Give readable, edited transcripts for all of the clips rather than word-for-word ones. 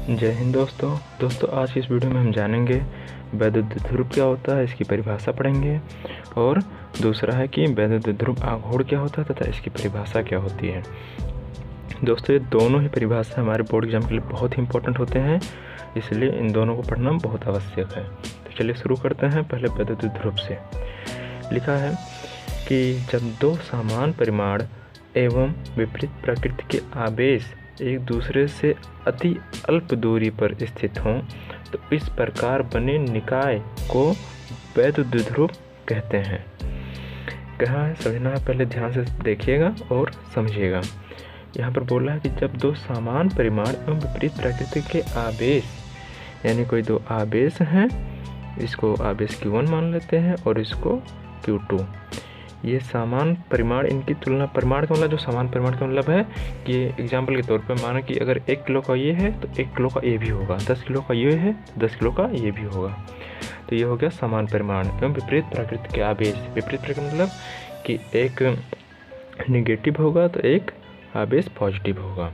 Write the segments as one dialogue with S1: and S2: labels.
S1: जय हिंद दोस्तों आज की इस वीडियो में हम जानेंगे वैद्युत ध्रुव क्या होता है, इसकी परिभाषा पढ़ेंगे। और दूसरा है कि वैद्युत ध्रुव आघूर्ण क्या होता है तथा इसकी परिभाषा क्या होती है। दोस्तों ये दोनों ही परिभाषा हमारे बोर्ड एग्जाम के लिए बहुत ही इंपॉर्टेंट होते हैं, इसलिए इन दोनों को पढ़ना बहुत आवश्यक है। तो चलिए शुरू करते हैं। पहले वैद्युत ध्रुव से लिखा है कि जब दो समान परिमाण एवं विपरीत प्रकृति के आवेश एक दूसरे से अति अल्प दूरी पर स्थित हों तो इस प्रकार बने निकाय को वैद्युत ध्रुव कहते हैं। कहा है समझना है, पहले ध्यान से देखिएगा और समझिएगा। यहाँ पर बोला है कि जब दो समान परिमाण एवं विपरीत प्रकृति के आवेश, यानी कोई दो आवेश हैं, इसको आवेश Q1 मान लेते हैं और इसको Q2, ये समान परिमाण, इनकी तुलना, परिमाण का मतलब जो समान परिमाण का मतलब है कि एग्जाम्पल के तौर पे मानो कि अगर 1 किलो का ये है तो 1 किलो का ये भी होगा, 10 किलो का ये है तो 10 किलो का ये भी होगा। तो ये हो गया समान परिमाण एवं विपरीत प्रकृति के आवेश। विपरीत प्रकृति मतलब कि एक निगेटिव होगा तो एक आवेश पॉजिटिव होगा।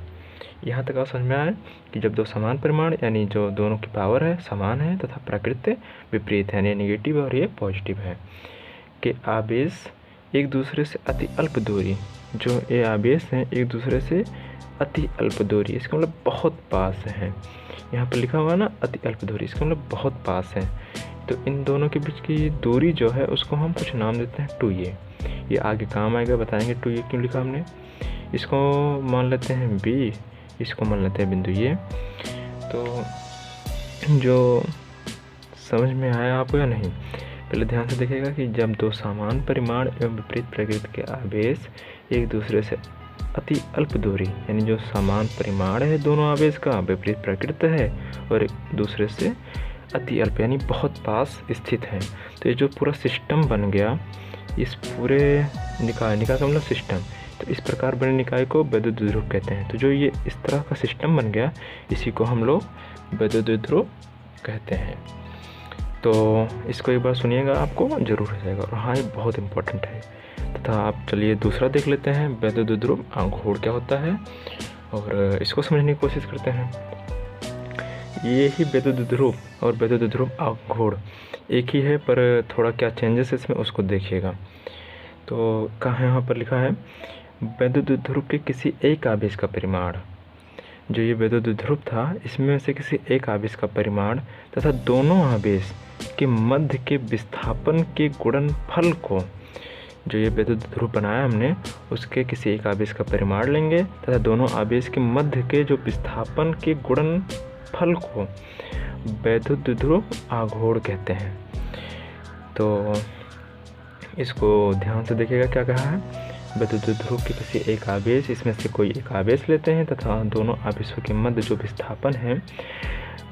S1: यहाँ तक आप समझ में आए कि जब दो समान परिमाण यानी जो दोनों की पावर है समान है तथा प्रकृति विपरीत है, यानी नेगेटिव और ये पॉजिटिव है, के आवेश एक दूसरे से अति अल्प दूरी, जो ये आवेश हैं एक दूसरे से अति अल्प दूरी, इसका मतलब बहुत पास है। यहाँ पर लिखा हुआ ना अति अल्प दूरी, इसका मतलब बहुत पास है। तो इन दोनों के बीच की दूरी जो है उसको हम कुछ नाम देते हैं 2a। ये आगे काम आएगा, बताएंगे 2a क्यों लिखा हमने। इसको मान लेते हैं b, इसको मान लेते हैं बिंदु a। तो जो समझ में आया आपको या नहीं, पहले ध्यान से देखिएगा कि जब दो समान परिमाण एवं विपरीत प्रकृति के आवेश एक दूसरे से अति अल्प दूरी, यानी जो समान परिमाण है दोनों आवेश का, विपरीत प्रकृति है और एक दूसरे से अति अल्प यानी बहुत पास स्थित है। तो ये जो पूरा सिस्टम बन गया, इस पूरे निकाय का मतलब सिस्टम, तो इस प्रकार बने निकाय को वैद्युत ध्रुव कहते हैं। तो जो ये इस तरह का सिस्टम बन गया, इसी को हम लोग वैद्युत ध्रुव कहते हैं। तो इसको एक बार सुनिएगा, आपको जरूर हो जाएगा। और हाँ, ये बहुत इम्पोर्टेंट है। तथा आप चलिए दूसरा देख लेते हैं, वैद्युत ध्रुव आघूर्ण क्या होता है, और इसको समझने की कोशिश करते हैं। ये ही वैद्युत ध्रुव और वैद्युत ध्रुव आघूर्ण एक ही है, पर थोड़ा क्या चेंजेस इसमें उसको देखिएगा। तो कहाँ यहाँ पर लिखा है वैद्युत ध्रुव के किसी एक आवेश का परिमाण, जो ये वैद्युत ध्रुव था इसमें से किसी एक आवेश का परिमाण तथा दोनों आवेश के मध्य के विस्थापन के गुणनफल को, जो ये वैद्युत ध्रुव बनाया हमने उसके किसी एक आवेश का परिमाण लेंगे तथा दोनों आवेश के मध्य के जो विस्थापन के गुणनफल को वैद्युत ध्रुव आघूर्ण कहते हैं। तो इसको ध्यान से देखिएगा क्या कहा है। वैद्युत ध्रुव के किसी एक आवेश, इसमें से कोई एक आवेश लेते हैं तथा दोनों आवेशों के मध्य जो विस्थापन है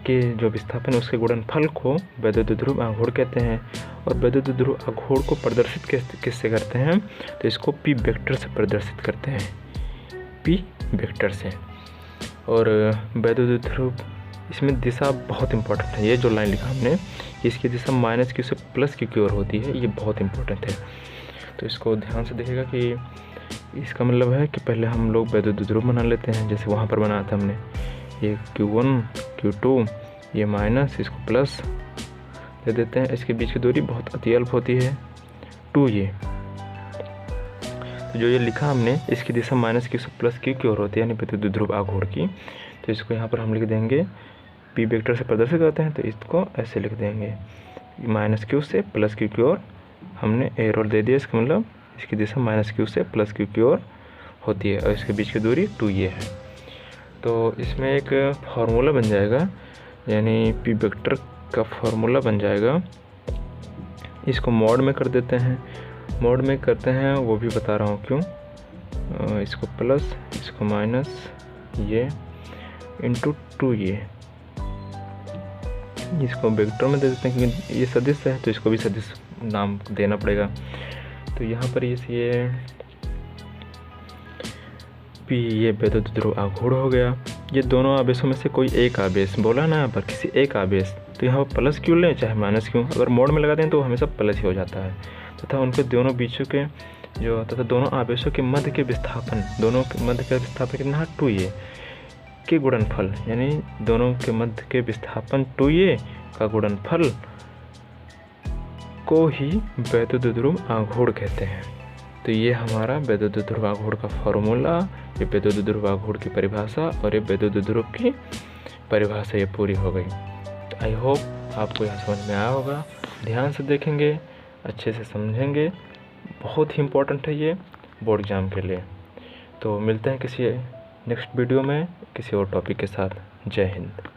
S1: कि जो विस्थापन है उसके गुणनफल को वैद्युत ध्रुव आघूर्ण कहते हैं। और वैद्युत ध्रुव आघूर्ण को प्रदर्शित किससे करते हैं, तो इसको पी वेक्टर से प्रदर्शित करते हैं, पी वेक्टर से। और वैद्युत ध्रुव इसमें दिशा बहुत इंपॉर्टेंट है। ये जो लाइन लिखा हमने, इसकी दिशा -q से +q की ओर होती है, ये बहुत इंपॉर्टेंट है। तो इसको ध्यान से देखिएगा कि इसका मतलब है कि पहले हम लोग वैद्युत ध्रुव बना लेते हैं, जैसे वहाँ पर बनाया था हमने, ये Q1 Q2, ये माइनस, इसको प्लस दे देते हैं। इसके बीच की दूरी बहुत अति अल्प होती है 2a। तो जो ये लिखा हमने, इसकी दिशा -q से +q की ओर होती है, यानी वैद्युत ध्रुव आघूर्ण की। तो इसको यहाँ पर हम लिख देंगे, पी वेक्टर से प्रदर्शित करते हैं तो इसको ऐसे लिख देंगे, -q से +q की ओर हमने एरो दे दिया। इसका मतलब इसकी दिशा -q से +q की ओर होती है और इसके बीच की दूरी 2a है। तो इसमें एक फार्मूला बन जाएगा, यानी पी वेक्टर का फार्मूला बन जाएगा। इसको मॉड में कर देते हैं, मॉड में करते हैं वो भी बता रहा हूँ क्यों। इसको प्लस, इसको माइनस, ये इंटू 2a, इसको वेक्टर में दे देते हैं क्योंकि ये सदिश है तो इसको भी सदिश नाम देना पड़ेगा। तो यहाँ पर ये पी, ये वैद्युत ध्रुव आघूर्ण हो गया। ये दोनों आवेशों में से कोई एक आवेश बोला ना, यहाँ पर किसी एक आवेश, तो यहाँ पर +q लें चाहे -q, अगर मोड में लगाते हैं तो हमेशा प्लस ही हो जाता है। तथा उनके दोनों बीचों के जो तथा दोनों आवेशों के मध्य के विस्थापन, दोनों के मध्य का विस्थापन कितना है 2a, के गुणनफल यानी दोनों के मध्य के विस्थापन 2a का गुणनफल को ही वैद्युत ध्रुव आघूर्ण कहते हैं। तो ये हमारा वैद्युत ध्रुव आघूर्ण का फॉर्मूला, ये वैद्युत ध्रुव आघूर्ण की परिभाषा और ये वैद्युत ध्रुव की परिभाषा ये पूरी हो गई। तो आई होप आपको यह समझ में आया होगा। ध्यान से देखेंगे, अच्छे से समझेंगे, बहुत ही इम्पोर्टेंट है ये बोर्ड एग्जाम के लिए। तो मिलते हैं किसी नेक्स्ट वीडियो में किसी और टॉपिक के साथ। जय हिंद।